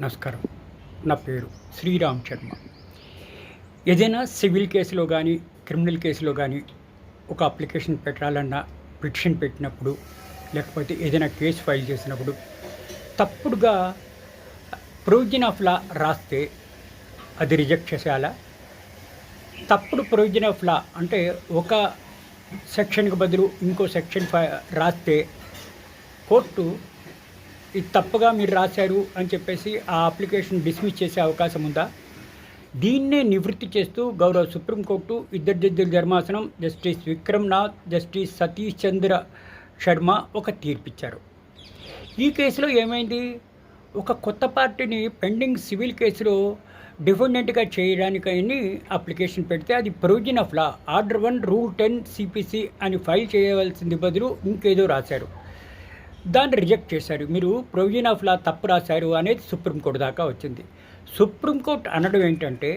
నమస్కారం. నా పేరు శ్రీరామ్ శర్మ. ఏదైనా సివిల్ కేసులో కానీ క్రిమినల్ కేసులో కానీ ఒక అప్లికేషన్ పెట్టాలన్నా, పిటిషన్ పెట్టినప్పుడు, లేకపోతే ఏదైనా కేసు ఫైల్ చేసినప్పుడు తప్పుడుగా ప్రొవిజన్ ఆఫ్ లా రాస్తే అది రిజెక్ట్ చేసేయాలా? తప్పుడు ప్రొవిజన్ ఆఫ్ లా అంటే ఒక సెక్షన్కి బదులు ఇంకో సెక్షన్ రాస్తే కోర్టు ఇది తప్పుగా మీరు రాశారు అని చెప్పేసి ఆ అప్లికేషన్ డిస్మిస్ చేసే అవకాశం ఉందా? దీన్నే నివృత్తి చేస్తూ గౌరవ సుప్రీంకోర్టు ఇద్దరు జడ్జిల ధర్మాసనం జస్టిస్ విక్రమ్నాథ్, జస్టిస్ సతీష్ చంద్ర శర్మ ఒక తీర్పిచ్చారు. ఈ కేసులో ఏమైంది? ఒక కొత్త పార్టీని పెండింగ్ సివిల్ కేసులో డిఫెండెంట్గా చేయడానికని అప్లికేషన్ పెడితే అది provision of law order 1 rule 10 CPC అని ఫైల్ చేయవలసింది బదులు ఇంకేదో రాశారు. దాన్ని రిజెక్ట్ చేశారు. మీరు ప్రొవిజన్ ఆఫ్ లా తప్పు రాశారు అనేది సుప్రీంకోర్టు దాకా వచ్చింది. సుప్రీంకోర్టు అనడం ఏంటంటే,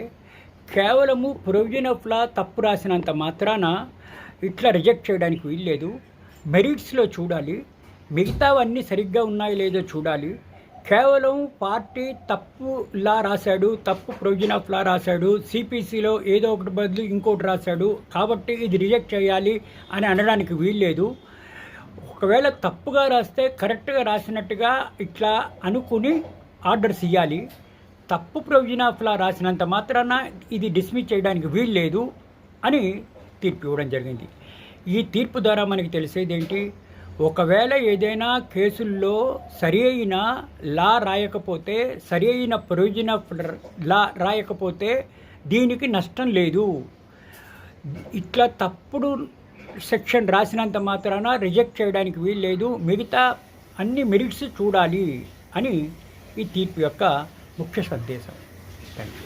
కేవలము ప్రొవిజన్ ఆఫ్ లా తప్పు రాసినంత మాత్రాన ఇట్లా రిజెక్ట్ చేయడానికి వీల్లేదు. మెరిట్స్లో చూడాలి, మిగతావన్నీ సరిగ్గా ఉన్నాయో లేదో చూడాలి. కేవలం పార్టీ తప్పు లా రాశాడు, తప్పు ప్రొవిజన్ ఆఫ్ లా రాశాడు, సిపిసిలో ఏదో ఒకటి బదులు ఇంకోటి రాశాడు కాబట్టి ఇది రిజెక్ట్ చేయాలి అని అనడానికి వీల్లేదు. ఒకవేళ తప్పుగా రాస్తే కరెక్ట్గా రాసినట్టుగా ఇట్లా అనుకుని ఆర్డర్స్ ఇవ్వాలి. తప్పు ప్రొవిజన్ ఆఫ్ లా రాసినంత మాత్రాన ఇది డిస్మిస్ చేయడానికి వీల్లేదు అని తీర్పు ఇవ్వడం జరిగింది. ఈ తీర్పు ద్వారా మనకి తెలిసేది ఏంటి? ఒకవేళ ఏదైనా కేసుల్లో సరి అయిన లా రాయకపోతే, సరి అయిన ప్రొవిజన్ ఆఫ్ లా రాయకపోతే దీనికి నష్టం లేదు. ఇట్లా తప్పుడు సెక్షన్ రాసినంత మాత్రాన రిజెక్ట్ చేయడానికి వీల్లేదు, మిగతా అన్ని మెరిట్స్ చూడాలి అని ఈ తీర్పు యొక్క ముఖ్య సందేశం. Thank you.